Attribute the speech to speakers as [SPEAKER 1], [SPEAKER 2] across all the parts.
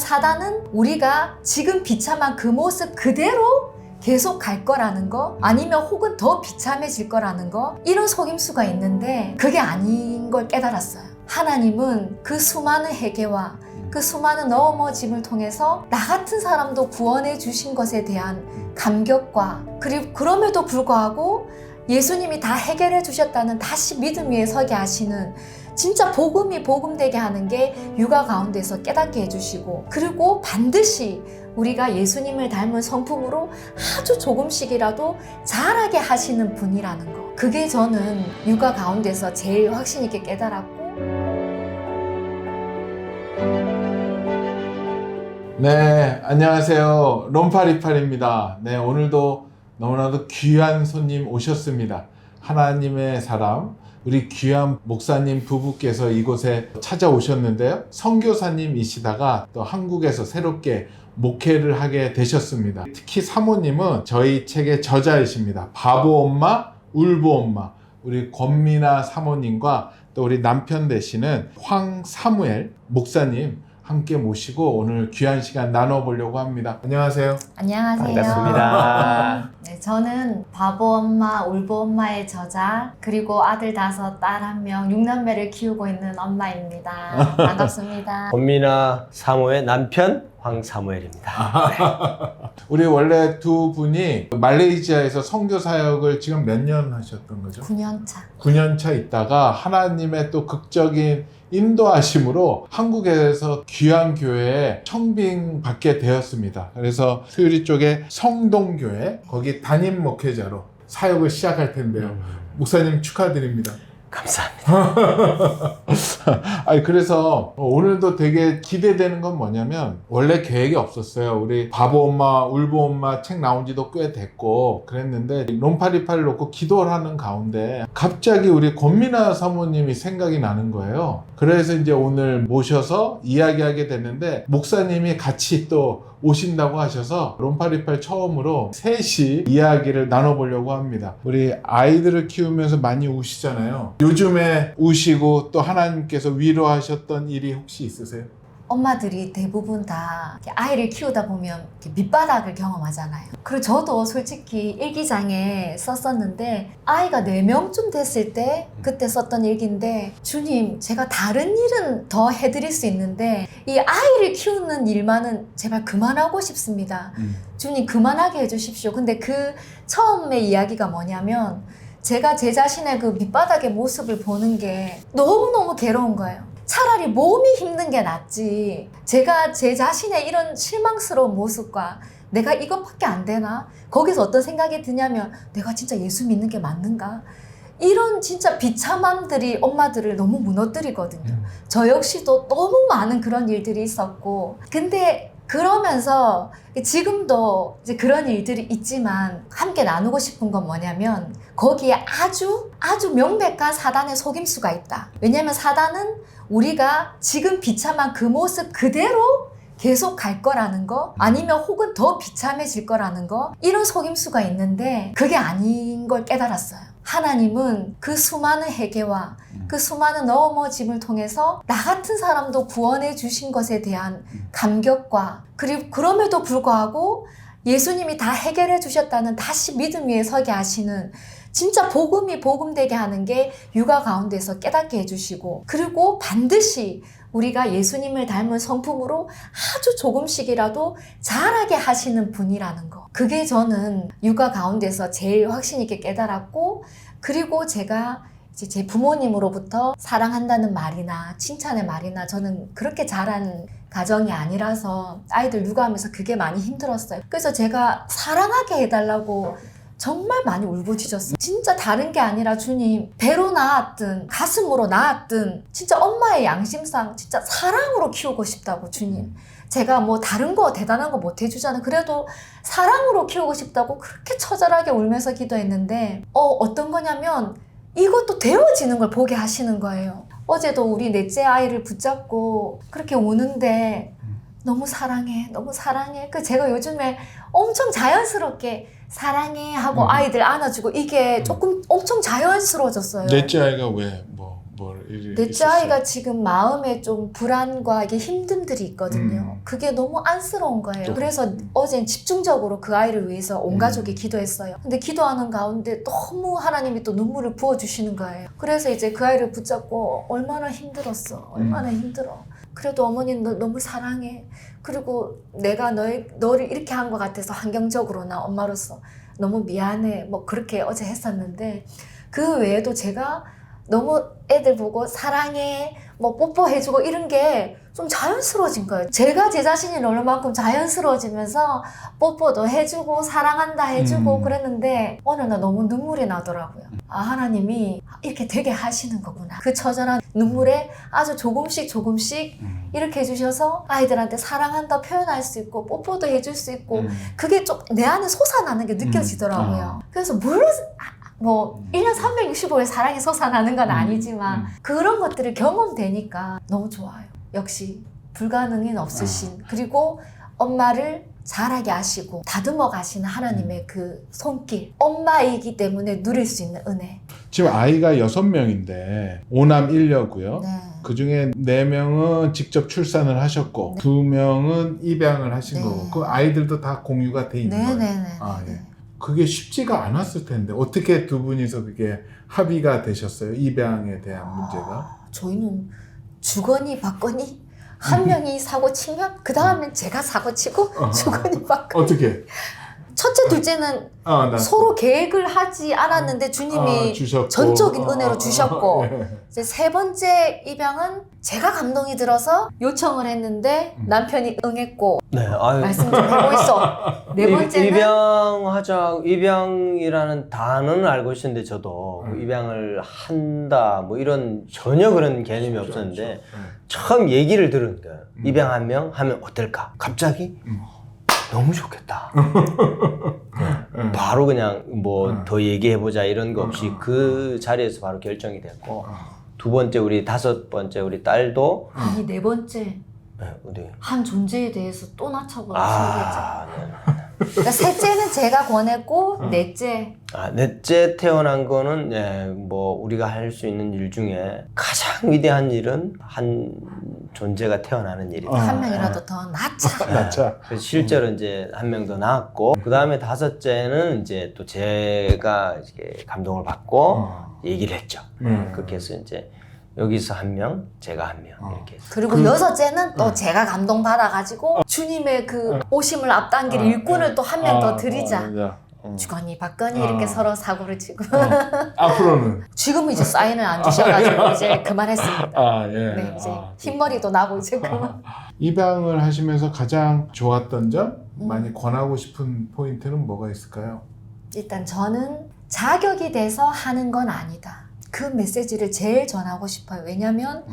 [SPEAKER 1] 사단은 우리가 지금 비참한 그 모습 그대로 계속 갈 거라는 거, 아니면 혹은 더 비참해질 거라는 거, 이런 속임수가 있는데 그게 아닌 걸 깨달았어요. 하나님은 그 수많은 회개와 그 수많은 넘어짐을 통해서 나 같은 사람도 구원해 주신 것에 대한 감격과, 그리고 그럼에도 불구하고 예수님이 다 해결해 주셨다는 다시 믿음 위에 서게 하시는, 진짜 복음이 복음되게 하는 게 육아 가운데서 깨닫게 해주시고, 그리고 반드시 우리가 예수님을 닮은 성품으로 아주 조금씩이라도 자라게 하시는 분이라는 거, 그게 저는 육아 가운데서 제일 확신 있게 깨달았고.
[SPEAKER 2] 네, 안녕하세요. 롬파리팔입니다. 네, 오늘도 너무나도 귀한 손님 오셨습니다. 하나님의 사람, 우리 귀한 목사님 부부께서 이곳에 찾아오셨는데요. 선교사님이시다가 또 한국에서 새롭게 목회를 하게 되셨습니다. 특히 사모님은 저희 책의 저자이십니다. 바보 엄마, 울보 엄마. 우리 권미나 사모님과 또 우리 남편 되시는 황사무엘 목사님 함께 모시고 오늘 귀한 시간 나눠보려고 합니다. 안녕하세요.
[SPEAKER 1] 안녕하세요.
[SPEAKER 3] 반갑습니다.
[SPEAKER 1] 네, 저는 바보 엄마, 울보 엄마의 저자, 그리고 아들 5, 딸 1명, 6남매를 키우고 있는 엄마입니다. 반갑습니다.
[SPEAKER 3] 권미나 사모의 남편 황사무엘입니다.
[SPEAKER 2] 우리 원래 두 분이 말레이시아에서 선교 사역을 지금 몇 년 하셨던 거죠?
[SPEAKER 1] 9년 차.
[SPEAKER 2] 9년 차 있다가 하나님의 또 극적인 인도하심으로 한국에서 귀한 교회에 청빙 받게 되었습니다. 그래서 수유리 쪽에 성동교회, 거기 담임 목회자로 사역을 시작할 텐데요. 목사님 축하드립니다.
[SPEAKER 3] 감사합니다.
[SPEAKER 2] 아니, 그래서 오늘도 되게 기대되는 건 뭐냐면, 원래 계획이 없었어요. 우리 바보 엄마, 울보 엄마 책 나온 지도 꽤 됐고 그랬는데, 롬파리팔을 놓고 기도를 하는 가운데 갑자기 우리 권미나 사모님이 생각이 나는 거예요. 그래서 이제 오늘 모셔서 이야기하게 됐는데, 목사님이 같이 또 오신다고 하셔서 롬파리팔 처음으로 셋이 이야기를 나눠보려고 합니다. 우리 아이들을 키우면서 많이 우시잖아요. 요즘에 우시고 또 하나님께서 위로하셨던 일이 혹시 있으세요?
[SPEAKER 1] 엄마들이 대부분 다 아이를 키우다 보면 밑바닥을 경험하잖아요. 그리고 저도 솔직히 일기장에 썼었는데, 아이가 4명쯤 됐을 때 그때 썼던 일기인데, 주님, 제가 다른 일은 더 해드릴 수 있는데 이 아이를 키우는 일만은 제발 그만하고 싶습니다. 주님, 그만하게 해주십시오. 근데 그 처음에 이야기가 뭐냐면, 제가 제 자신의 그 밑바닥의 모습을 보는 게 너무너무 괴로운 거예요. 차라리 몸이 힘든 게 낫지, 제가 제 자신의 이런 실망스러운 모습과 내가 이것밖에 안 되나? 거기서 어떤 생각이 드냐면, 내가 진짜 예수 믿는 게 맞는가? 이런 진짜 비참함들이 엄마들을 너무 무너뜨리거든요. 저 역시도 너무 많은 그런 일들이 있었고, 근데 그러면서 지금도 이제 그런 일들이 있지만 함께 나누고 싶은 건 뭐냐면, 거기에 아주 명백한 사단의 속임수가 있다. 왜냐하면 사단은 우리가 지금 비참한 그 모습 그대로 계속 갈 거라는 거, 아니면 혹은 더 비참해질 거라는 거, 이런 속임수가 있는데 그게 아닌 걸 깨달았어요. 하나님은 그 수많은 회개와 그 수많은 넘어짐을 통해서 나 같은 사람도 구원해 주신 것에 대한 감격과, 그리고 그럼에도 불구하고 예수님이 다 해결해 주셨다는 다시 믿음 위에 서게 하시는, 진짜 복음이 복음되게 하는 게 육아 가운데서 깨닫게 해주시고, 그리고 반드시 우리가 예수님을 닮은 성품으로 아주 조금씩이라도 자라게 하시는 분이라는 거, 그게 저는 육아 가운데서 제일 확신 있게 깨달았고, 그리고 제가 이제 제 부모님으로부터 사랑한다는 말이나 칭찬의 말이나, 저는 그렇게 자란 가정이 아니라서 아이들 육아하면서 그게 많이 힘들었어요. 그래서 제가 사랑하게 해달라고 정말 많이 울부짖었어요. 진짜 다른 게 아니라, 주님, 배로 낳았든 가슴으로 낳았든 진짜 엄마의 양심상 진짜 사랑으로 키우고 싶다고, 주님. 제가 뭐 다른 거 대단한 거 못 해주잖아요. 그래도 사랑으로 키우고 싶다고 그렇게 처절하게 울면서 기도했는데, 어떤 거냐면 이것도 되어지는 걸 보게 하시는 거예요. 어제도 우리 넷째 아이를 붙잡고 그렇게 우는데, 너무 사랑해, 너무 사랑해. 그 제가 요즘에 엄청 자연스럽게 사랑해 하고 아이들 안아주고, 이게 조금 엄청 자연스러워졌어요.
[SPEAKER 2] 넷째 아이가 왜
[SPEAKER 1] 넷째 아이가 지금 마음에 좀 불안과 이게 힘듦들이 있거든요. 그게 너무 안쓰러운 거예요. 그래서 어젠 집중적으로 그 아이를 위해서 온 가족이 기도했어요. 근데 기도하는 가운데 너무 하나님이 또 눈물을 부어주시는 거예요. 그래서 이제 그 아이를 붙잡고 얼마나 힘들었어. 얼마나 힘들어. 그래도 어머니는 너 너무 사랑해. 그리고 내가 너를 이렇게 한 것 같아서 환경적으로 나 엄마로서 너무 미안해. 뭐 그렇게 어제 했었는데 그 외에도 제가 너무 애들 보고 사랑해, 뭐 뽀뽀해주고 이런 게 좀 자연스러워진 거예요. 제가 제 자신이 얼마만큼 자연스러워지면서 뽀뽀도 해주고 사랑한다 해주고 그랬는데 어느 날 너무 눈물이 나더라고요. 아, 하나님이 이렇게 되게 하시는 거구나. 그 처절한 눈물에 아주 조금씩 이렇게 해주셔서 아이들한테 사랑한다 표현할 수 있고 뽀뽀도 해줄 수 있고 그게 좀 내 안에 솟아나는 게 느껴지더라고요. 그래서 물론 뭐 1년 365일 사랑이 솟아나는 건 아니지만 그런 것들이 경험되니까 너무 좋아요. 역시 불가능은 없으신 그리고 엄마를 잘하게 하시고 다듬어 가시는 하나님의 그 손길, 엄마이기 때문에 누릴 수 있는 은혜.
[SPEAKER 2] 지금 아이가 6명인데 5남 1녀고요.
[SPEAKER 1] 네.
[SPEAKER 2] 그중에 4명은 직접 출산을 하셨고
[SPEAKER 1] 네.
[SPEAKER 2] 2명은 입양을 하신
[SPEAKER 1] 네.
[SPEAKER 2] 거고 그 아이들도 다 공유가 돼 있는 거예요.
[SPEAKER 1] 네네네.
[SPEAKER 2] 아, 예. 그게 쉽지가 않았을 텐데 어떻게 두 분이서 그게 합의가 되셨어요? 입양에 대한 문제가?
[SPEAKER 1] 저희는 주거니 받거니 한 명이 사고 치면 그 다음엔 제가 사고 치고 주거니 받거니.
[SPEAKER 2] 어떻게?
[SPEAKER 1] 첫째, 둘째는 서로 계획을 하지 않았는데 주님이
[SPEAKER 2] 주셨고.
[SPEAKER 1] 전적인 은혜로 주셨고
[SPEAKER 2] 예.
[SPEAKER 1] 이제 세 번째 입양은 제가 감동이 들어서 요청을 했는데 남편이 응했고
[SPEAKER 3] 네, 아유.
[SPEAKER 1] 말씀 좀 하고 있어. 네 번째는
[SPEAKER 3] 입양이라는 단어는 알고 있었는데 저도 입양을 한다 뭐 이런 전혀 그런 개념이 없었는데 처음 얘기를 들은 거예요. 입양 한 명 하면 어떨까? 갑자기 너무 좋겠다. 네. 바로 그냥 뭐 더 얘기해보자 이런 거 없이 그 자리에서 바로 결정이 됐고 두 번째 우리 다섯 번째 우리 딸도
[SPEAKER 1] 이 네 번째
[SPEAKER 3] 네, 어디?
[SPEAKER 1] 한 존재에 대해서 또 낮춰보는 소리죠.
[SPEAKER 3] 네.
[SPEAKER 1] 그러니까 셋째는 제가 권했고 넷째
[SPEAKER 3] 넷째 태어난 거는 뭐 우리가 할 수 있는 일 중에 가장 위대한 일은 한 존재가 태어나는 일이다.
[SPEAKER 1] 한 명이라도 더 낳자.
[SPEAKER 2] 낳자.
[SPEAKER 3] 그래서 실제로 이제 한 명 더 낳았고 그 다음에 다섯째는 이제 또 제가 이렇게 감동을 받고 얘기를 했죠. 그렇게 해서 이제 여기서 한 명, 제가 한 명 이렇게 해서.
[SPEAKER 1] 그리고 여섯째는 또 제가 감동받아가지고 주님의 그 오심을 앞당길 일꾼을 또 한 명 더 드리자. 주거니 받거니 이렇게 서로 사고를 치고
[SPEAKER 2] 앞으로는
[SPEAKER 1] 지금은 이제 사인을 안 주셔가지고 이제 그만했습니다.
[SPEAKER 2] 예.
[SPEAKER 1] 네, 이제 흰머리도 나고 이제 그만.
[SPEAKER 2] 입양을 하시면서 가장 좋았던 점, 많이 권하고 싶은 포인트는 뭐가 있을까요?
[SPEAKER 1] 일단 저는 자격이 돼서 하는 건 아니다. 그 메시지를 제일 전하고 싶어요. 왜냐면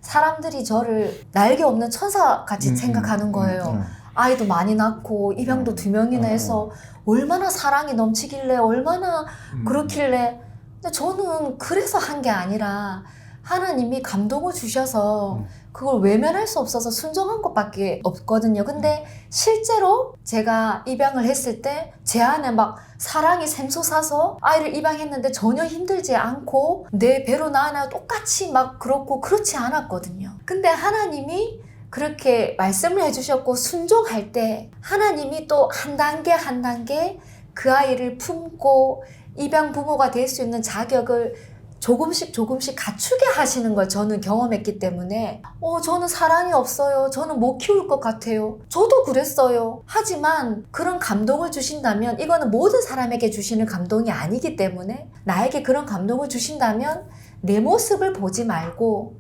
[SPEAKER 1] 사람들이 저를 날개 없는 천사같이 생각하는 거예요. 아이도 많이 낳고 입양도 2명이나 해서 얼마나 사랑이 넘치길래 얼마나 그렇길래. 근데 저는 그래서 한 게 아니라 하나님이 감동을 주셔서 그걸 외면할 수 없어서 순종한 것밖에 없거든요. 근데 실제로 제가 입양을 했을 때 제 안에 막 사랑이 샘솟아서 아이를 입양했는데 전혀 힘들지 않고 내 배로 낳으나 똑같이 막 그렇고 그렇지 않았거든요. 근데 하나님이 그렇게 말씀을 해주셨고 순종할 때 하나님이 또 한 단계 한 단계 그 아이를 품고 입양 부모가 될 수 있는 자격을 조금씩 갖추게 하시는 걸 저는 경험했기 때문에 저는 사랑이 없어요. 저는 못 키울 것 같아요. 저도 그랬어요. 하지만 그런 감동을 주신다면 이거는 모든 사람에게 주시는 감동이 아니기 때문에 나에게 그런 감동을 주신다면 내 모습을 보지 말고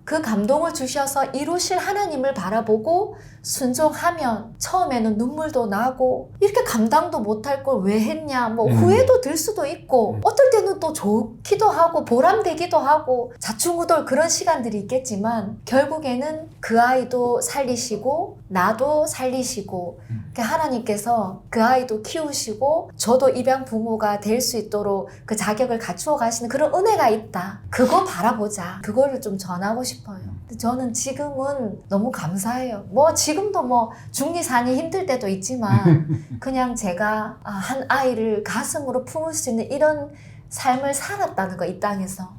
[SPEAKER 1] 그 감동을 주셔서 이루실 하나님을 바라보고 순종하면 처음에는 눈물도 나고 이렇게 감당도 못할 걸 왜 했냐 뭐 후회도 들 수도 있고 어떨 때는 또 좋기도 하고 보람되기도 하고 좌충우돌 그런 시간들이 있겠지만 결국에는 그 아이도 살리시고 나도 살리시고 하나님께서 그 아이도 키우시고 저도 입양 부모가 될 수 있도록 그 자격을 갖추어 가시는 그런 은혜가 있다. 그거 바라보자. 그거를 좀 전하고 싶어요. 저는 지금은 너무 감사해요. 뭐 지금도 뭐 중리산이 힘들 때도 있지만 그냥 제가 한 아이를 가슴으로 품을 수 있는 이런 삶을 살았다는 거, 이 땅에서.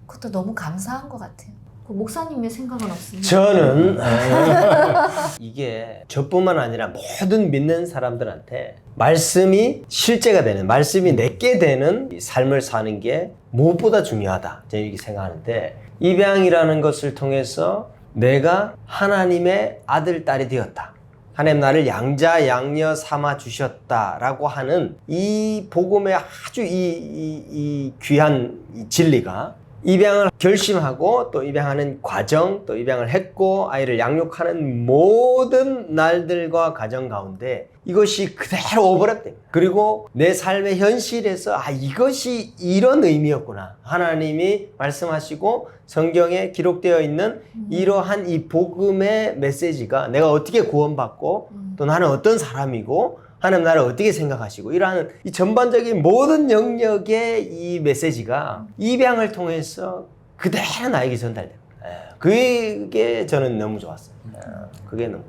[SPEAKER 1] 그것도 너무 감사한 것 같아요. 그 목사님의 생각은 없습니다.
[SPEAKER 3] 저는 이게 저뿐만 아니라 모든 믿는 사람들한테 말씀이 실제가 되는, 말씀이 내게 되는 이 삶을 사는 게 무엇보다 중요하다. 저는 이렇게 생각하는데, 입양이라는 것을 통해서 내가 하나님의 아들, 딸이 되었다. 하나님 나를 양자 양녀 삼아 주셨다라고 하는 이 복음의 아주 이 귀한 이 진리가, 입양을 결심하고 또 입양하는 과정, 또 입양을 했고 아이를 양육하는 모든 날들과 과정 가운데 이것이 그대로 오버랩됩니다. 그리고 내 삶의 현실에서 이것이 이런 의미였구나. 하나님이 말씀하시고 성경에 기록되어 있는 이러한 이 복음의 메시지가 내가 어떻게 구원받고 또 나는 어떤 사람이고 하나님 나를 어떻게 생각하시고 이러한 이 전반적인 모든 영역의 이 메시지가 입양을 통해서 그대로 나에게 전달됩니다. 그게 저는 너무 좋았어요. 그게 너무.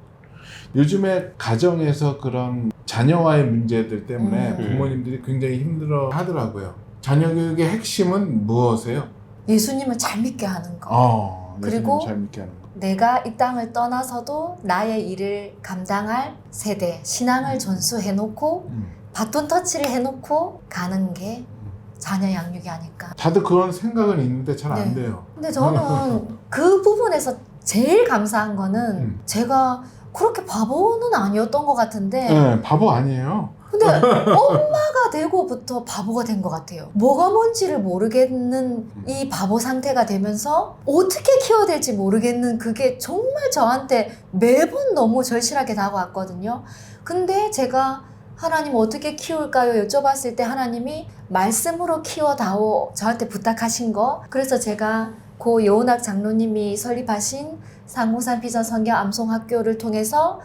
[SPEAKER 2] 요즘에 가정에서 그런 자녀와의 문제들 때문에 부모님들이 굉장히 힘들어 하더라고요. 자녀 교육의 핵심은 무엇이에요?
[SPEAKER 1] 예수님을 잘 믿게 하는 거. 그리고
[SPEAKER 2] 잘 믿게 하는 거.
[SPEAKER 1] 내가 이 땅을 떠나서도 나의 일을 감당할 세대, 신앙을 전수해놓고 바톤 터치를 해놓고 가는 게 자녀 양육이 아닐까.
[SPEAKER 2] 다들 그런 생각은 있는데 잘 안
[SPEAKER 1] 네.
[SPEAKER 2] 돼요.
[SPEAKER 1] 근데 저는 그 부분에서 제일 감사한 거는 제가 그렇게 바보는 아니었던 것 같은데
[SPEAKER 2] 네, 바보 아니에요.
[SPEAKER 1] 근데 엄마가 되고부터 바보가 된 것 같아요. 뭐가 뭔지를 모르겠는 이 바보 상태가 되면서 어떻게 키워야 될지 모르겠는 그게 정말 저한테 매번 너무 절실하게 다가왔거든요. 근데 제가 하나님 어떻게 키울까요? 여쭤봤을 때 하나님이 말씀으로 키워다오 저한테 부탁하신 거. 그래서 제가 고 여운학 장로님이 설립하신 상무산 비전 성경 암송학교를 통해서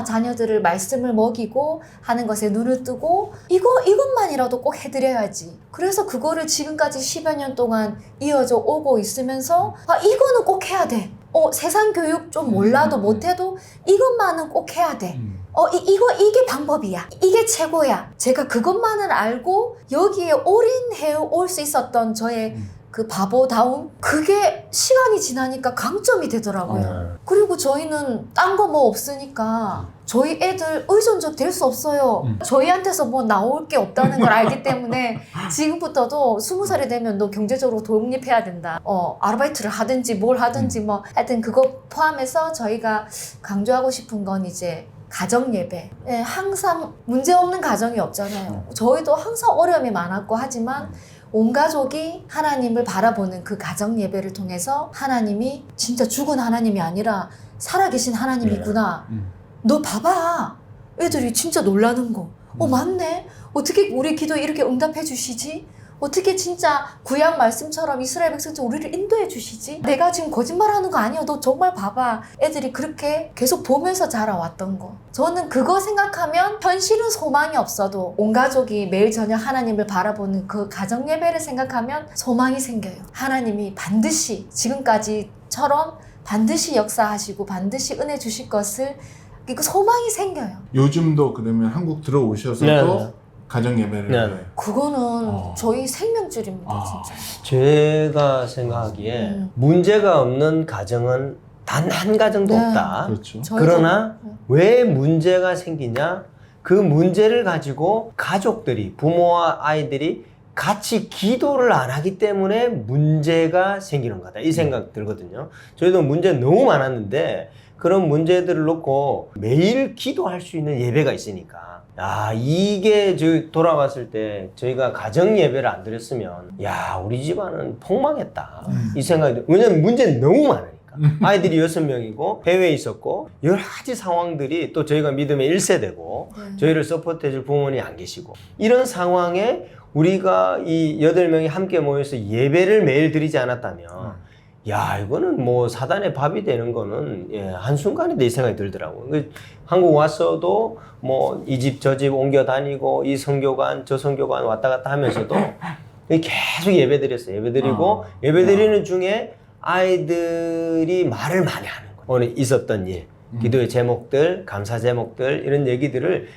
[SPEAKER 1] 자녀들을 말씀을 먹이고 하는 것에 눈을 뜨고 이것만이라도 꼭 해드려야지. 그래서 그거를 지금까지 10여 년 동안 이어져 오고 있으면서 이거는 꼭 해야 돼. 세상 교육 좀 몰라도 못해도 이것만은 꼭 해야 돼. 이게 방법이야. 이게 최고야. 제가 그것만을 알고 여기에 올인해 올 수 있었던 저의 그 바보다움? 그게 시간이 지나니까 강점이 되더라고요. 그리고 저희는 딴 거 뭐 없으니까 저희 애들 의존적 될 수 없어요. 저희한테서 뭐 나올 게 없다는 걸 알기 때문에 지금부터도 20살이 되면 너 경제적으로 독립해야 된다. 아르바이트를 하든지 뭘 하든지 뭐 하여튼 그거 포함해서 저희가 강조하고 싶은 건 이제 가정 예배. 항상 문제 없는 가정이 없잖아요. 저희도 항상 어려움이 많았고 하지만 온 가족이 하나님을 바라보는 그 가정 예배를 통해서 하나님이 진짜 죽은 하나님이 아니라 살아계신 하나님이구나. 너 봐봐. 애들이 진짜 놀라는 거. 맞네. 어떻게 우리 기도에 이렇게 응답해 주시지? 어떻게 진짜 구약 말씀처럼 이스라엘 백성처럼 우리를 인도해 주시지? 내가 지금 거짓말하는 거 아니야. 너 정말 봐봐. 애들이 그렇게 계속 보면서 자라왔던 거. 저는 그거 생각하면 현실은 소망이 없어도 온 가족이 매일 저녁 하나님을 바라보는 그 가정 예배를 생각하면 소망이 생겨요. 하나님이 반드시 지금까지처럼 반드시 역사하시고 반드시 은혜 주실 것을 그 소망이 생겨요.
[SPEAKER 2] 요즘도 그러면 한국 들어오셔서도
[SPEAKER 3] 네.
[SPEAKER 2] 가정 예배를
[SPEAKER 1] 그거는 저희 생명줄입니다. 진짜.
[SPEAKER 3] 제가 생각하기에 문제가 없는 가정은 단 한 가정도
[SPEAKER 1] 네.
[SPEAKER 3] 없다.
[SPEAKER 2] 그렇죠.
[SPEAKER 3] 그러나 왜 문제가 생기냐? 그 문제를 가지고 가족들이, 부모와 아이들이 같이 기도를 안 하기 때문에 문제가 생기는 거다. 이 생각 들거든요. 저희도 문제 너무 많았는데 그런 문제들을 놓고 매일 기도할 수 있는 예배가 있으니까 이게 돌아왔을 때 저희가 가정 예배를 안 드렸으면 우리 집안은 폭망했다. 이 생각이 왜냐면 문제는 너무 많으니까. 아이들이 6명이고 해외에 있었고 여러 가지 상황들이 또 저희가 믿음의 1세대고 저희를 서포트해줄 부모님이 안 계시고 이런 상황에 우리가 이 8명이 함께 모여서 예배를 매일 드리지 않았다면 이거는 뭐 사단의 밥이 되는 거는 한순간인데 이 생각이 들더라고요. 한국 왔어도 뭐 이 집 저 집 옮겨 다니고 이 선교관 저 선교관 왔다 갔다 하면서도 계속 예배 드렸어요. 예배 드리고 예배 드리는 중에 아이들이 말을 많이 하는 거예요. 오늘 있었던 일, 기도의 제목들, 감사 제목들 이런 얘기들을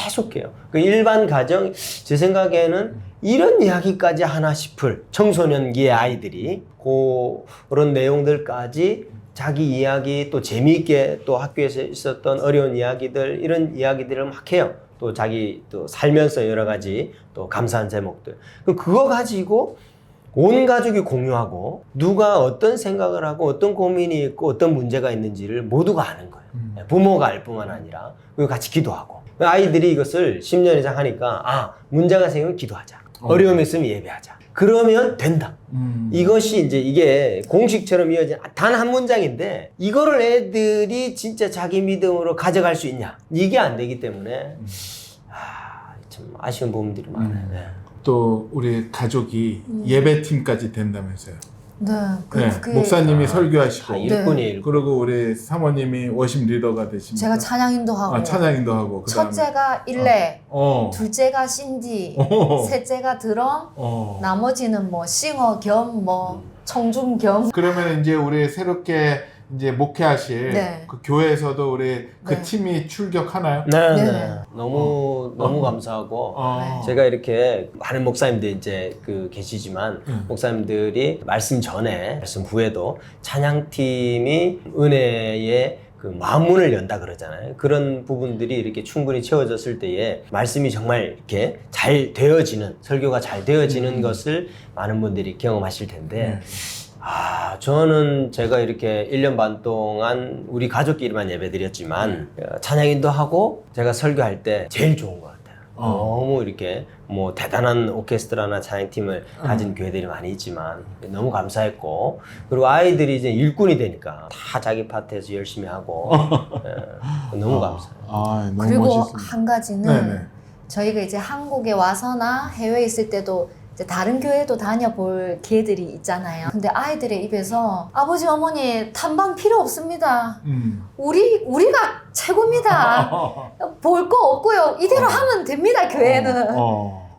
[SPEAKER 3] 계속해요. 그 일반 가정, 제 생각에는 이런 이야기까지 하나 싶을 청소년기의 아이들이 그런 내용들까지 자기 이야기 또 재미있게 또 학교에서 있었던 어려운 이야기들 이런 이야기들을 막 해요. 또 자기 또 살면서 여러 가지 또 감사한 제목들. 그거 가지고 온 가족이 공유하고 누가 어떤 생각을 하고 어떤 고민이 있고 어떤 문제가 있는지를 모두가 아는 거예요. 부모가 알 뿐만 아니라 그리고 같이 기도하고 아이들이 이것을 10년 이상 하니까 문제가 생기면 기도하자. 어려움이 있으면 예배하자. 그러면 된다. 이것이 이제 이게 공식처럼 이어진 단 한 문장인데 이거를 애들이 진짜 자기 믿음으로 가져갈 수 있냐? 이게 안 되기 때문에 참 아쉬운 부분들이 많아요. 네.
[SPEAKER 2] 또 우리 가족이 예배팀까지 된다면서요.
[SPEAKER 1] 네. 그게
[SPEAKER 2] 목사님이 설교하시고
[SPEAKER 3] 다 일꾼이
[SPEAKER 2] 그리고 우리 사모님이 워십 리더가 되십니다.
[SPEAKER 1] 제가 찬양인도 하고
[SPEAKER 2] 찬양인도 하고 그다음에
[SPEAKER 1] 첫째가 일레,
[SPEAKER 2] 어.
[SPEAKER 1] 둘째가 신디, 셋째가 드럼, 나머지는 뭐 싱어 겸 뭐 청중 겸.
[SPEAKER 2] 그러면 이제 우리 새롭게 이제 목회하실
[SPEAKER 1] 네.
[SPEAKER 2] 그 교회에서도 우리 그
[SPEAKER 1] 네.
[SPEAKER 2] 팀이 출격하나요?
[SPEAKER 3] 네,
[SPEAKER 1] 네.
[SPEAKER 3] 네. 너무 감사하고
[SPEAKER 2] 어.
[SPEAKER 3] 제가 이렇게 많은 목사님들 이제 계시지만 목사님들이 말씀 전에 말씀 후에도 찬양팀이 은혜의 그 마음문을 연다 그러잖아요. 그런 부분들이 이렇게 충분히 채워졌을 때에 말씀이 정말 이렇게 잘 되어지는 설교가 잘 되어지는 것을 많은 분들이 경험하실 텐데 저는 제가 이렇게 1년 반 동안 우리 가족끼리만 예배드렸지만 찬양인도 하고 제가 설교할 때 제일 좋은 것 같아요. 너무 이렇게 뭐 대단한 오케스트라나 찬양팀을 가진 교회들이 많이 있지만 너무 감사했고 그리고 아이들이 이제 일꾼이 되니까 다 자기 파트에서 열심히 하고 너무 감사해요.
[SPEAKER 2] 너무
[SPEAKER 1] 그리고
[SPEAKER 2] 멋있습니다.
[SPEAKER 1] 한 가지는
[SPEAKER 2] 네네.
[SPEAKER 1] 저희가 이제 한국에 와서나 해외에 있을 때도 이제 다른 교회도 다녀볼 기회들이 있잖아요. 근데 아이들의 입에서 아버지 어머니 탐방 필요 없습니다. 우리가 최고입니다. 볼 거 없고요. 이대로 하면 됩니다. 교회는.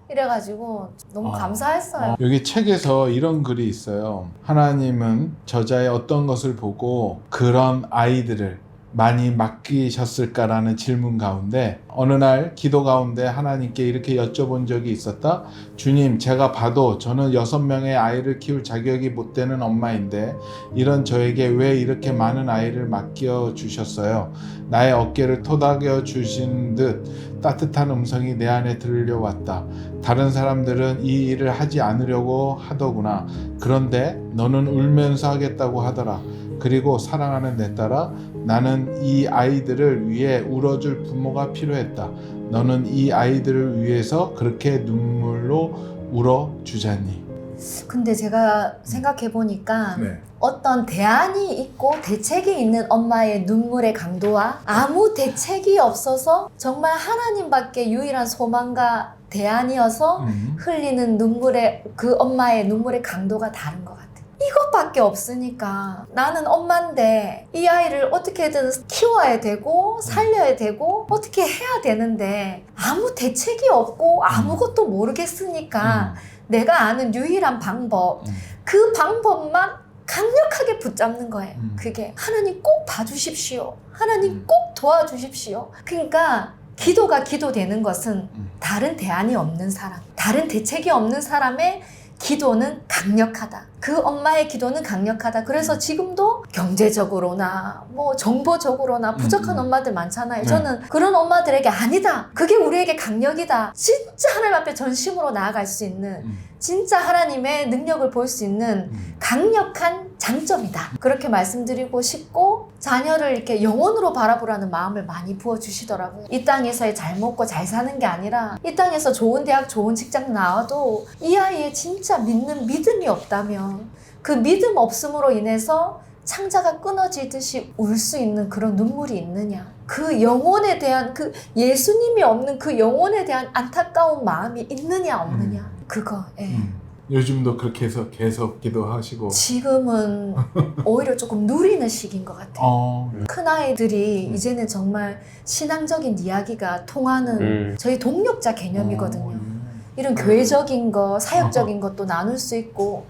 [SPEAKER 1] 이래가지고 너무 감사했어요.
[SPEAKER 2] 여기 책에서 이런 글이 있어요. 하나님은 저자의 어떤 것을 보고 그런 아이들을 많이 맡기셨을까라는 질문 가운데 어느 날 기도 가운데 하나님께 이렇게 여쭤본 적이 있었다. 주님, 제가 봐도 저는 6명의 아이를 키울 자격이 못 되는 엄마인데 이런 저에게 왜 이렇게 많은 아이를 맡겨 주셨어요? 나의 어깨를 토닥여 주신 듯 따뜻한 음성이 내 안에 들려왔다. 다른 사람들은 이 일을 하지 않으려고 하더구나. 그런데 너는 울면서 하겠다고 하더라. 그리고 사랑하는 내 딸아, 나는 이 아이들을 위해 울어줄 부모가 필요했다. 너는 이 아이들을 위해서 그렇게 눈물로 울어주잖니.
[SPEAKER 1] 근데 제가 생각해보니까
[SPEAKER 2] 네.
[SPEAKER 1] 어떤 대안이 있고 대책이 있는 엄마의 눈물의 강도와 아무 대책이 없어서 정말 하나님밖에 유일한 소망과 대안이어서 흘리는 눈물의 그 엄마의 눈물의 강도가 다른 것 같아요. 이것밖에 없으니까 나는 엄마인데 이 아이를 어떻게든 키워야 되고 살려야 되고 어떻게 해야 되는데 아무 대책이 없고 아무것도 모르겠으니까 내가 아는 유일한 방법 그 방법만 강력하게 붙잡는 거예요. 그게 하나님 꼭 봐주십시오. 하나님 꼭 도와주십시오. 그러니까 기도가 기도되는 것은 다른 대안이 없는 사람, 다른 대책이 없는 사람의 기도는 강력하다. 그 엄마의 기도는 강력하다. 그래서 지금도 경제적으로나 뭐 정보적으로나 부족한 엄마들 많잖아요.
[SPEAKER 2] 네.
[SPEAKER 1] 저는 그런 엄마들에게 아니다. 그게 우리에게 강력이다. 진짜 하나님 앞에 전심으로 나아갈 수 있는 진짜 하나님의 능력을 볼 수 있는 강력한 장점이다. 그렇게 말씀드리고 싶고 자녀를 이렇게 영혼으로 바라보라는 마음을 많이 부어주시더라고요. 이 땅에서의 잘 먹고 잘 사는 게 아니라 이 땅에서 좋은 대학 좋은 직장 나와도 이 아이의 진짜 믿는 믿음이 없다면 그 믿음 없음으로 인해서 창자가 끊어지듯이 울 수 있는 그런 눈물이 있느냐. 그 영혼에 대한 그 예수님이 없는 그 영혼에 대한 안타까운 마음이 있느냐 없느냐. 그거. 예.
[SPEAKER 2] 요즘도 그렇게 해서 계속 기도하시고
[SPEAKER 1] 지금은 오히려 조금 누리는 시기인 것 같아요. 큰 아이들이 이제는 정말 신앙적인 이야기가 통하는 저희 동력자 개념이거든요. 이런 교회적인 거, 사역적인 것도 나눌 수 있고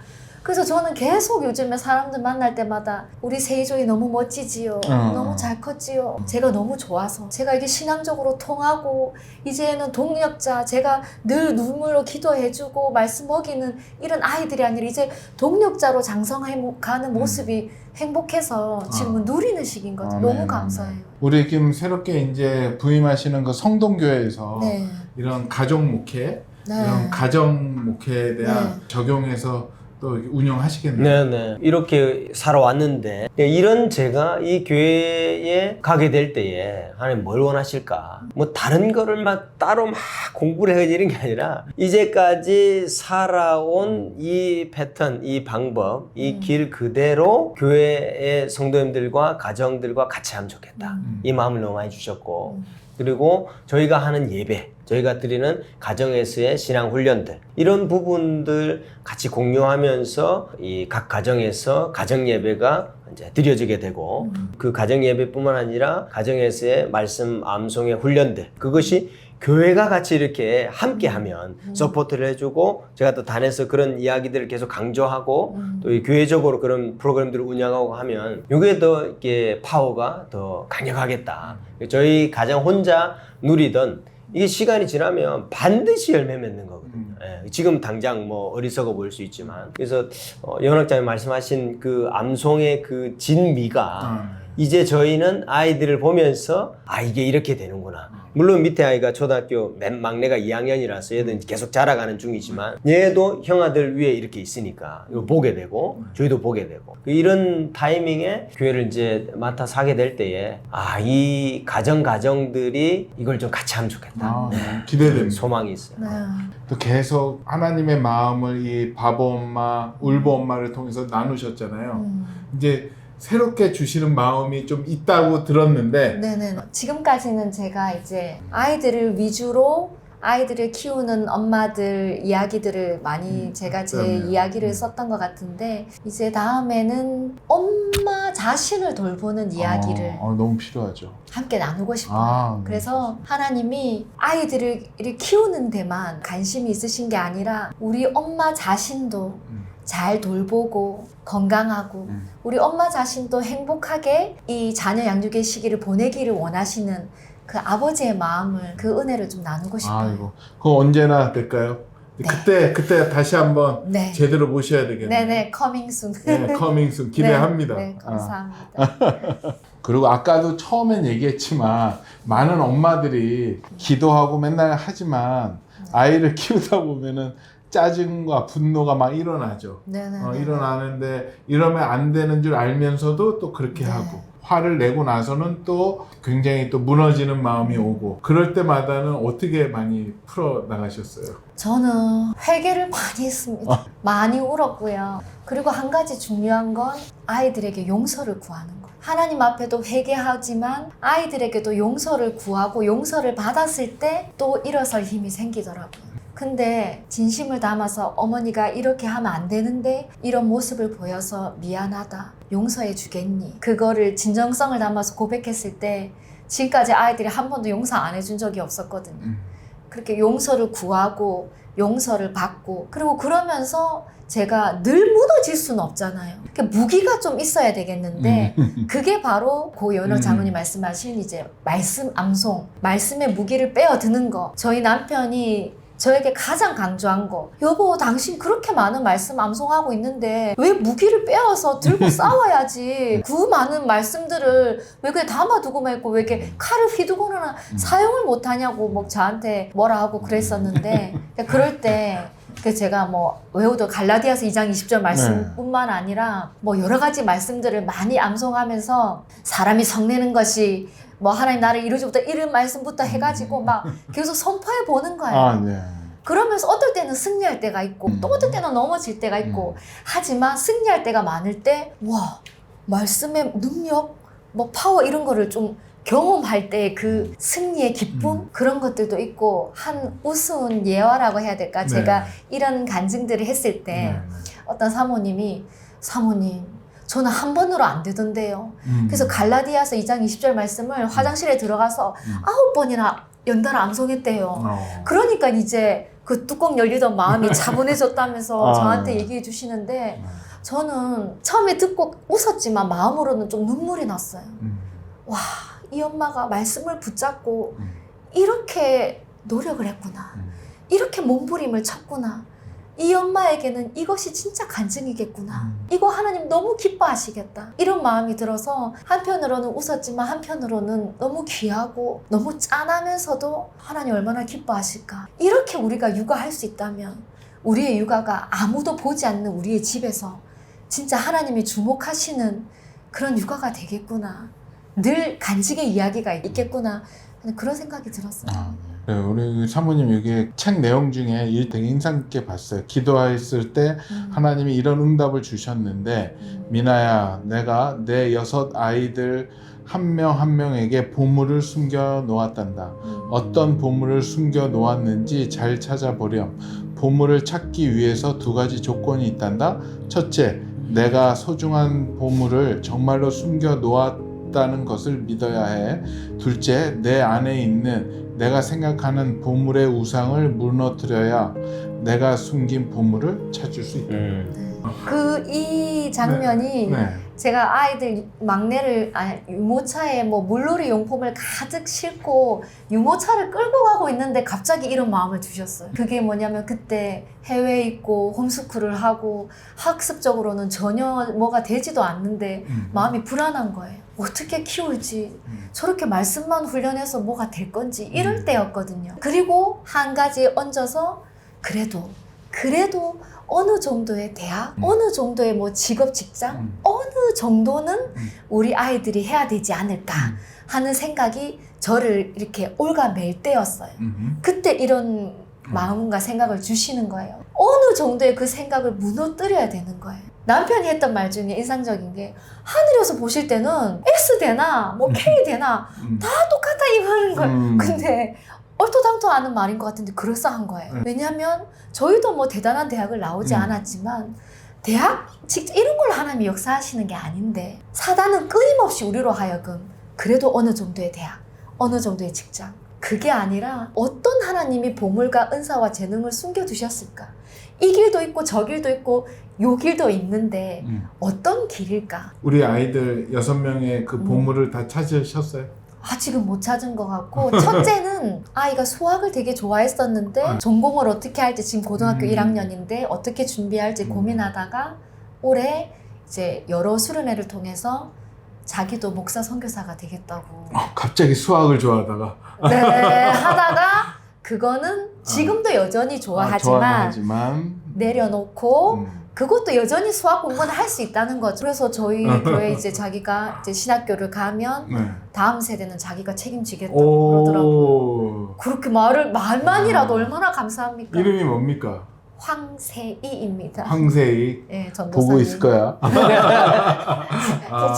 [SPEAKER 1] 그래서 저는 계속 요즘에 사람들 만날 때마다 우리 세이조이 너무 멋지지요. 너무 잘 컸지요. 제가 너무 좋아서 제가 이게 신앙적으로 통하고 이제는 동력자, 제가 늘 눈물로 기도해주고 말씀 먹이는 이런 아이들이 아니라 이제 동력자로 장성해가는 모습이 행복해서 지금은 누리는 시기인 거죠. 너무 감사해요.
[SPEAKER 2] 우리 지금 새롭게 이제 부임하시는 그 성동교회에서
[SPEAKER 1] 네.
[SPEAKER 2] 이런 가족 목회,
[SPEAKER 1] 네.
[SPEAKER 2] 이런 가정 목회에 대한
[SPEAKER 1] 네.
[SPEAKER 2] 적용해서 또 운영하시겠네요.
[SPEAKER 3] 네네. 이렇게 살아왔는데 이런 제가 이 교회에 가게 될 때에 하나님 뭘 원하실까? 뭐 다른 거를 막 따로 막 공부를 해야 되는 게 아니라 이제까지 살아온 이 패턴, 이 방법, 이 길 그대로 교회의 성도님들과 가정들과 같이 하면 좋겠다. 이 마음을 너무 많이 주셨고 그리고 저희가 하는 예배, 저희가 드리는 가정에서의 신앙 훈련들 이런 부분들 같이 공유하면서 이 각 가정에서 가정 예배가 이제 드려지게 되고 그 가정 예배뿐만 아니라 가정에서의 말씀 암송의 훈련들 그것이 교회가 같이 이렇게 함께하면 서포트를 해주고 제가 또 단에서 그런 이야기들을 계속 강조하고 또 이 교회적으로 그런 프로그램들을 운영하고 하면 이게 더 이게 파워가 더 강력하겠다. 저희 가정 혼자 누리던 이게 시간이 지나면 반드시 열매 맺는 거거든요. 예, 지금 당장 뭐 어리석어 보일 수 있지만 그래서 연학장님 말씀하신 그 암송의 그 진미가 이제 저희는 아이들을 보면서 아 이게 이렇게 되는구나. 물론 밑에 아이가 초등학교 맨 막내가 2학년이라서 얘는 계속 자라가는 중이지만 얘도 형아들 위에 이렇게 있으니까 이거 보게 되고 저희도 보게 되고 이런 타이밍에 교회를 이제 맡아 사게 될 때에 아 이 가정들이 이걸 좀 같이 하면 좋겠다.
[SPEAKER 2] 기대됩니다.
[SPEAKER 3] 소망이 있어요.
[SPEAKER 1] 네.
[SPEAKER 2] 또 계속 하나님의 마음을 이 바보 엄마, 울보 엄마를 통해서 나누셨잖아요. 이제 새롭게 주시는 마음이 좀 있다고 들었는데
[SPEAKER 1] 네네. 지금까지는 제가 이제 아이들을 위주로 아이들을 키우는 엄마들 이야기들을 많이 제가 제
[SPEAKER 2] 그러네요.
[SPEAKER 1] 이야기를 썼던 것 같은데 이제 다음에는 엄마 자신을 돌보는 이야기를
[SPEAKER 2] 너무 필요하죠.
[SPEAKER 1] 함께 나누고 싶어요. 그래서 하나님이 아이들을 키우는 데만 관심이 있으신 게 아니라 우리 엄마 자신도 잘 돌보고 건강하고 우리 엄마 자신도 행복하게 이 자녀 양육의 시기를 보내기를 원하시는 그 아버지의 마음을 그 은혜를 좀 나누고 싶어요.
[SPEAKER 2] 아이고, 그거 언제나 될까요?
[SPEAKER 1] 네.
[SPEAKER 2] 그때 다시 한번
[SPEAKER 1] 네.
[SPEAKER 2] 제대로 모셔야 되겠네요.
[SPEAKER 1] 네네, 커밍 순.
[SPEAKER 2] 네, 커밍순 기대합니다.
[SPEAKER 1] 네, 감사합니다.
[SPEAKER 2] 그리고 아까도 처음엔 얘기했지만 많은 엄마들이 기도하고 맨날 하지만 아이를 키우다 보면은 짜증과 분노가 막 일어나죠.
[SPEAKER 1] 네네.
[SPEAKER 2] 일어나는데 이러면 안 되는 줄 알면서도 또 그렇게
[SPEAKER 1] 네.
[SPEAKER 2] 하고 화를 내고 나서는 또 굉장히 또 무너지는 마음이 오고 그럴 때마다는 어떻게 많이 풀어 나가셨어요?
[SPEAKER 1] 저는 회개를 많이 했습니다. 많이 울었고요. 그리고 한 가지 중요한 건 아이들에게 용서를 구하는 거. 하나님 앞에도 회개하지만 아이들에게도 용서를 구하고 용서를 받았을 때 또 일어설 힘이 생기더라고요. 근데 진심을 담아서 어머니가 이렇게 하면 안 되는데 이런 모습을 보여서 미안하다. 용서해 주겠니? 그거를 진정성을 담아서 고백했을 때 지금까지 아이들이 한 번도 용서 안 해준 적이 없었거든요. 그렇게 용서를 구하고 용서를 받고 그리고 그러면서 제가 늘 무너질 수는 없잖아요. 그러니까 무기가 좀 있어야 되겠는데 그게 바로 고 연호 장로님 말씀하신 이제 말씀 암송, 말씀의 무기를 빼어드는 거. 저희 남편이 저에게 가장 강조한 거 여보 당신 그렇게 많은 말씀 암송하고 있는데 왜 무기를 빼어서 들고 싸워야지 그 많은 말씀들을 왜 그냥 담아두고만 있고 왜 이렇게 칼을 휘두고는 사용을 못하냐고 뭐 저한테 뭐라 하고 그랬었는데 그럴 때 제가 뭐 외우던 갈라디아서 2장 20절 말씀뿐만 아니라 뭐 여러 가지 말씀들을 많이 암송하면서 사람이 성내는 것이 뭐 하나님 나를 이루지부터 이런 말씀부터 해가지고 막 계속 선포해 보는 거예요.
[SPEAKER 2] 네.
[SPEAKER 1] 그러면서 어떨 때는 승리할 때가 있고 또 어떨 때는 넘어질 때가 있고 하지만 승리할 때가 많을 때 와 말씀의 능력 뭐 파워 이런 거를 좀 경험할 때 그 승리의 기쁨 그런 것들도 있고 한 우스운 예화라고 해야 될까? 제가 이런 간증들을 했을 때 어떤 사모님이 사모님 저는 한 번으로 안 되던데요. 그래서 갈라디아서 2장 20절 말씀을 화장실에 들어가서 9번이나 연달아 암송했대요. 그러니까 이제 그 뚜껑 열리던 마음이 차분해졌다면서
[SPEAKER 2] 아.
[SPEAKER 1] 저한테 얘기해 주시는데 저는 처음에 듣고 웃었지만 마음으로는 좀 눈물이 났어요. 와, 이 엄마가 말씀을 붙잡고 이렇게 노력을 했구나. 이렇게 몸부림을 쳤구나. 이 엄마에게는 이것이 진짜 간증이겠구나. 이거 하나님 너무 기뻐하시겠다. 이런 마음이 들어서 한편으로는 웃었지만 한편으로는 너무 귀하고 너무 짠하면서도 하나님 얼마나 기뻐하실까. 이렇게 우리가 육아할 수 있다면 우리의 육아가 아무도 보지 않는 우리의 집에서 진짜 하나님이 주목하시는 그런 육아가 되겠구나. 늘 간증의 이야기가 있겠구나. 그런 생각이 들었어요.
[SPEAKER 2] 네, 우리 사모님 여기 책 내용 중에 이 되게 인상 깊게 봤어요. 기도했을 때 하나님이 이런 응답을 주셨는데 미나야, 내가 내 6 아이들 한 명 한 명에게 보물을 숨겨 놓았단다. 어떤 보물을 숨겨 놓았는지 잘 찾아보렴. 보물을 찾기 위해서 2가지 조건이 있단다. 첫째, 내가 소중한 보물을 정말로 숨겨 놓았다는 것을 믿어야 해. 둘째, 내 안에 있는 내가 생각하는 보물의 우상을 무너뜨려야 내가 숨긴 보물을 찾을 수 있다.
[SPEAKER 1] 이 장면이
[SPEAKER 2] 네.
[SPEAKER 1] 제가 아이들 막내를 유모차에 뭐 물놀이 용품을 가득 싣고 유모차를 끌고 가고 있는데 갑자기 이런 마음을 주셨어요. 그게 뭐냐면 그때 해외에 있고 홈스쿨을 하고 학습적으로는 전혀 뭐가 되지도 않는데 마음이 불안한 거예요. 어떻게 키울지, 저렇게 말씀만 훈련해서 뭐가 될 건지 이럴 때였거든요. 그리고 한 가지 얹어서 그래도 어느 정도의 대학, 어느 정도의 뭐 직업, 직장, 어느 정도는 우리 아이들이 해야 되지 않을까 하는 생각이 저를 이렇게 올가맬 때였어요. 그때 이런 마음과 생각을 주시는 거예요. 어느 정도의 그 생각을 무너뜨려야 되는 거예요. 남편이 했던 말 중에 인상적인 게 하늘에서 보실 때는 S 되나 뭐 K 되나 다 똑같다 이러는 거예요. 근데 얼토당토 않은 말인 것 같은데 그럴싸한 거예요. 왜냐하면 저희도 뭐 대단한 대학을 나오지 않았지만 대학, 직접 이런 걸 하나님이 역사하시는 게 아닌데 사단은 끊임없이 우리로 하여금 그래도 어느 정도의 대학, 어느 정도의 직장, 그게 아니라 어떤 하나님이 보물과 은사와 재능을 숨겨두셨을까? 이 길도 있고 저 길도 있고 요 길도 있는데 어떤 길일까?
[SPEAKER 2] 우리 아이들 6명의 그 보물을 다 찾으셨어요?
[SPEAKER 1] 아직은 못 찾은 것 같고 첫째는 아이가 수학을 되게 좋아했었는데 전공을 어떻게 할지 지금 고등학교 1학년인데 어떻게 준비할지 고민하다가 올해 이제 여러 수련회를 통해서 자기도 목사 선교사가 되겠다고
[SPEAKER 2] 갑자기 수학을 좋아하다가
[SPEAKER 1] 네 하다가 그거는 지금도 여전히 좋아하지만 내려놓고 그것도 여전히 수학 공부는 할 수 있다는 거죠. 그래서 저희 교회 이제 자기가 이제 신학교를 가면 다음 세대는 자기가 책임지겠다고 그러더라고요. 그렇게 말만이라도 얼마나 감사합니까?
[SPEAKER 2] 이름이 뭡니까?
[SPEAKER 1] 황세이입니다.
[SPEAKER 2] 황세이.
[SPEAKER 1] 네, 전도사님.
[SPEAKER 2] 보고 있을 거야.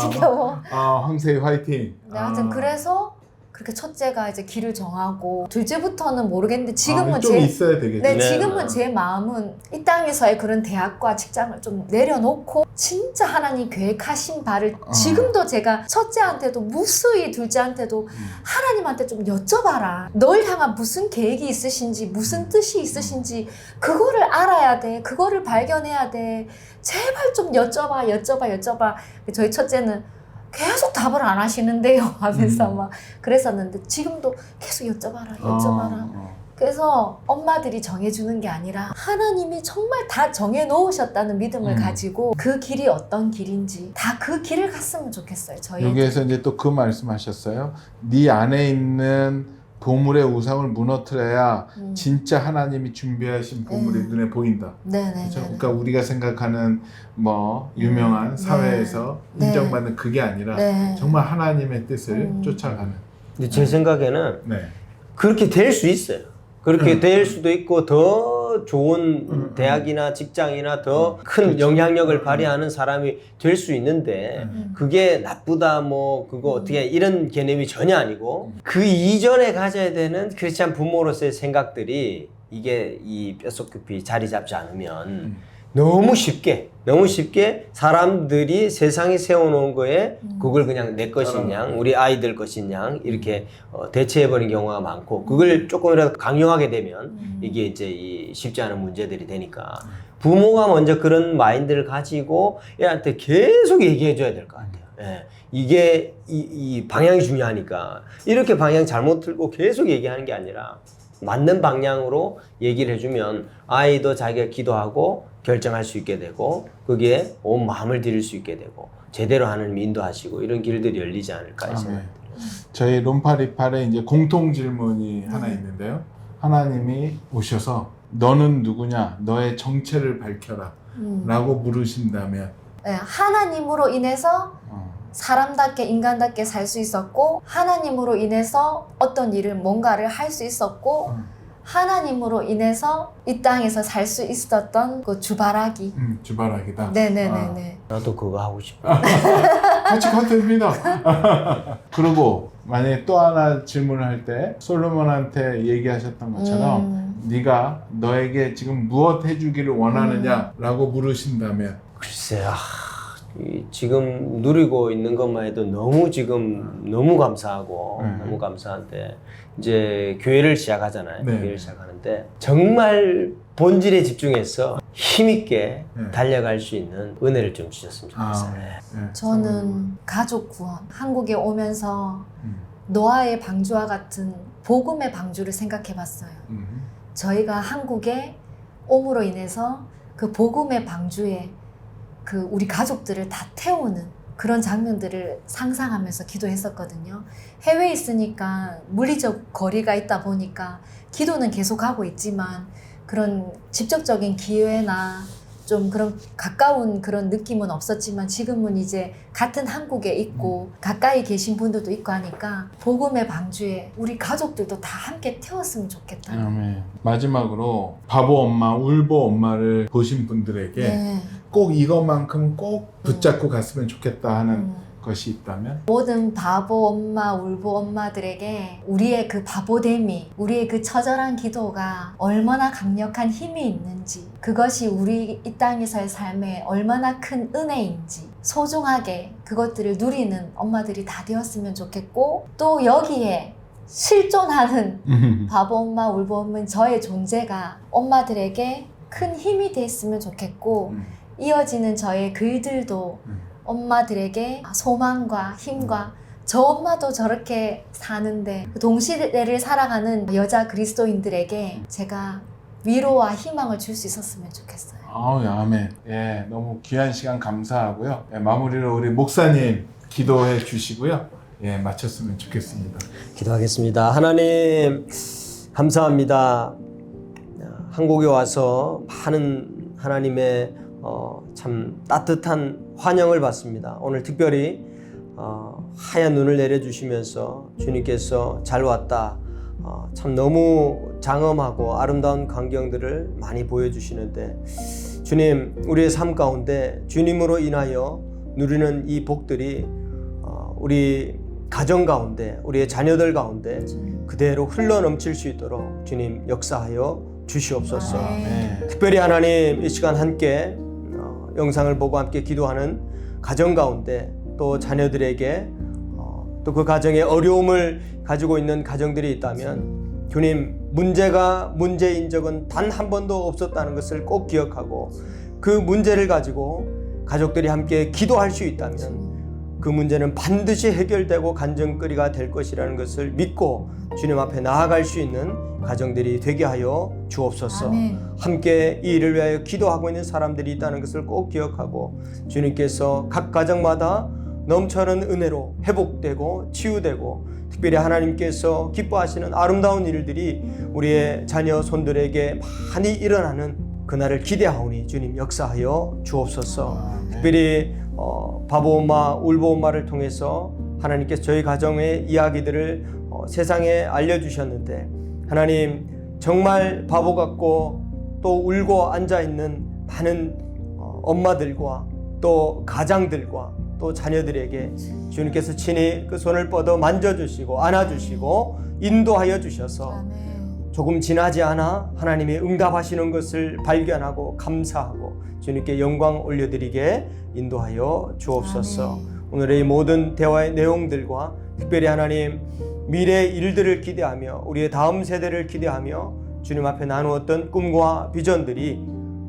[SPEAKER 1] 지겨워.
[SPEAKER 2] 황세이 화이팅.
[SPEAKER 1] 네, 하여튼 그래서 그렇게 첫째가 이제 길을 정하고 둘째부터는 모르겠는데 지금은
[SPEAKER 2] 좀 있어야 되겠죠.
[SPEAKER 1] 네, 지금은 제 마음은 이 땅에서의 그런 대학과 직장을 좀 내려놓고 진짜 하나님 계획하신 바를 지금도 제가 첫째한테도 무수히 둘째한테도 하나님한테 좀 여쭤봐라. 널 향한 무슨 계획이 있으신지 무슨 뜻이 있으신지 그거를 알아야 돼. 그거를 발견해야 돼. 제발 좀 여쭤봐. 저희 첫째는 계속 답을 안 하시는데요 하면서 막 그랬었는데 지금도 계속 여쭤봐라. 그래서 엄마들이 정해주는 게 아니라 하나님이 정말 다 정해놓으셨다는 믿음을 가지고 그 길이 어떤 길인지 다 그 길을 갔으면 좋겠어요. 저희
[SPEAKER 2] 여기에서 이제 또 그 말씀하셨어요. 네 안에 있는 보물의 우상을 무너뜨려야 진짜 하나님이 준비하신 보물이 눈에 보인다.
[SPEAKER 1] 네네.
[SPEAKER 2] 그렇죠? 그러니까 우리가 생각하는 뭐 유명한 사회에서 인정받는 그게 아니라 정말 하나님의 뜻을 쫓아가는.
[SPEAKER 3] 근데 제 생각에는
[SPEAKER 2] 네.
[SPEAKER 3] 그렇게 될 수 있어요. 그렇게 될 수도 있고 더 좋은 대학이나 직장이나 더 큰 영향력을 발휘하는 사람이 될 수 있는데 그게 나쁘다 뭐 그거 어떻게 이런 개념이 전혀 아니고 그 이전에 가져야 되는 크리스찬 부모로서의 생각들이 이게 이 뼛속 깊이 자리 잡지 않으면 너무 쉽게 사람들이 세상에 세워놓은 거에 그걸 그냥 내 것인 양, 우리 아이들 것인 양 이렇게 대체해버린 경우가 많고, 그걸 조금이라도 강요하게 되면 이게 이제 이 쉽지 않은 문제들이 되니까 부모가 먼저 그런 마인드를 가지고 애한테 계속 얘기해줘야 될 것 같아요. 예. 이게 이 방향이 중요하니까 이렇게 방향 잘못 틀고 계속 얘기하는 게 아니라 맞는 방향으로 얘기를 해주면 아이도 자기가 기도하고 결정할 수 있게 되고, 거기에 온 마음을 들일 수 있게 되고, 제대로 하는 인도하시고 이런 길들이 열리지 않을까 생각합니다.
[SPEAKER 2] 저희 롬파리팔에 이제 공통 질문이 하나 있는데요. 하나님이 오셔서 너는 누구냐? 너의 정체를 밝혀라. 라고 물으신다면
[SPEAKER 1] 네, 하나님으로 인해서 사람답게 인간답게 살 수 있었고, 하나님으로 인해서 어떤 일을 뭔가를 할 수 있었고, 하나님으로 인해서 이 땅에서 살 수 있었던 그 주바라기.
[SPEAKER 2] 주바라기다.
[SPEAKER 1] 네네네네.
[SPEAKER 3] 나도 그거 하고 싶어.
[SPEAKER 2] 같이 가도 됩니다. 그리고 만약에 또 하나 질문을 할 때 솔로몬한테 얘기하셨던 것처럼 네가 너에게 지금 무엇 해주기를 원하느냐라고 물으신다면
[SPEAKER 3] 글쎄, 지금 누리고 있는 것만 해도 너무 감사하고 너무 감사한데, 이제 교회를 시작하잖아요.
[SPEAKER 2] 네.
[SPEAKER 3] 교회를 시작하는데 정말 본질에 집중해서 힘있게 달려갈 수 있는 은혜를 좀 주셨으면 좋겠어요.
[SPEAKER 1] 저는 가족 구원, 한국에 오면서 노아의 방주와 같은 복음의 방주를 생각해 봤어요. 저희가 한국에 옴으로 인해서 그 복음의 방주에 그 우리 가족들을 다 태우는 그런 장면들을 상상하면서 기도했었거든요. 해외에 있으니까 물리적 거리가 있다 보니까 기도는 계속하고 있지만 그런 직접적인 기회나 좀 그런 가까운 그런 느낌은 없었지만, 지금은 이제 같은 한국에 있고 가까이 계신 분들도 있고 하니까 복음의 방주에 우리 가족들도 다 함께 태웠으면 좋겠다.
[SPEAKER 2] 마지막으로 바보 엄마, 울보 엄마를 보신 분들에게
[SPEAKER 1] 네.
[SPEAKER 2] 꼭 이것만큼은 꼭 붙잡고 갔으면 좋겠다 하는 것이 있다면?
[SPEAKER 1] 모든 바보 엄마, 울보 엄마들에게 우리의 그 바보됨이, 우리의 그 처절한 기도가 얼마나 강력한 힘이 있는지, 그것이 우리 이 땅에서의 삶에 얼마나 큰 은혜인지 소중하게 그것들을 누리는 엄마들이 다 되었으면 좋겠고, 또 여기에 실존하는 바보 엄마, 울보 엄마인 저의 존재가 엄마들에게 큰 힘이 됐으면 좋겠고, 이어지는 저의 글들도 엄마들에게 소망과 힘과, 저 엄마도 저렇게 사는데 그 동시대를 살아가는 여자 그리스도인들에게 제가 위로와 희망을 줄 수 있었으면 좋겠어요.
[SPEAKER 2] 아멘. 예, 너무 귀한 시간 감사하고요. 예, 마무리로 우리 목사님 기도해 주시고요. 예, 마쳤으면 좋겠습니다.
[SPEAKER 3] 기도하겠습니다. 하나님 감사합니다. 한국에 와서 많은 하나님의 참 따뜻한 환영을 받습니다. 오늘 특별히 하얀 눈을 내려주시면서 주님께서 잘 왔다, 참 너무 장엄하고 아름다운 광경들을 많이 보여주시는데, 주님, 우리의 삶 가운데 주님으로 인하여 누리는 이 복들이 우리 가정 가운데, 우리의 자녀들 가운데 그대로 흘러넘칠 수 있도록 주님 역사하여 주시옵소서. 특별히 하나님, 이 시간 함께 영상을 보고 함께 기도하는 가정 가운데, 또 자녀들에게 또 그 가정에 어려움을 가지고 있는 가정들이 있다면, 주님, 문제인 적은 단 한 번도 없었다는 것을 꼭 기억하고, 그 문제를 가지고 가족들이 함께 기도할 수 있다면 그 문제는 반드시 해결되고 간증거리가 될 것이라는 것을 믿고 주님 앞에 나아갈 수 있는 가정들이 되게 하여 주옵소서.
[SPEAKER 1] 아멘.
[SPEAKER 3] 함께 이 일을 위하여 기도하고 있는 사람들이 있다는 것을 꼭 기억하고, 주님께서 각 가정마다 넘쳐는 은혜로 회복되고 치유되고, 특별히 하나님께서 기뻐하시는 아름다운 일들이 우리의 자녀 손들에게 많이 일어나는 그날을 기대하오니 주님 역사하여 주옵소서. 특별히 바보 엄마, 울보 엄마를 통해서 하나님께서 저희 가정의 이야기들을 세상에 알려주셨는데, 하나님, 정말 바보 같고 또 울고 앉아있는 많은 엄마들과 또 가장들과 또 자녀들에게 주님께서 친히 그 손을 뻗어 만져주시고 안아주시고 인도하여 주셔서
[SPEAKER 1] 아멘.
[SPEAKER 3] 조금 지나지 않아 하나님이 응답하시는 것을 발견하고 감사하고 주님께 영광 올려드리게 인도하여 주옵소서.
[SPEAKER 1] 아멘.
[SPEAKER 3] 오늘의 이 모든 대화의 내용들과 특별히 하나님 미래의 일들을 기대하며 우리의 다음 세대를 기대하며 주님 앞에 나누었던 꿈과 비전들이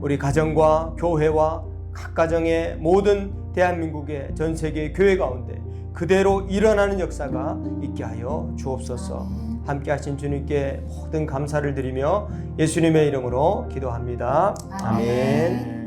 [SPEAKER 3] 우리 가정과 교회와 각 가정의 모든 대한민국의 전 세계 교회 가운데 그대로 일어나는 역사가 있게 하여 주옵소서. 함께 하신 주님께 모든 감사를 드리며 예수님의 이름으로 기도합니다.
[SPEAKER 1] 아멘.
[SPEAKER 3] 아멘.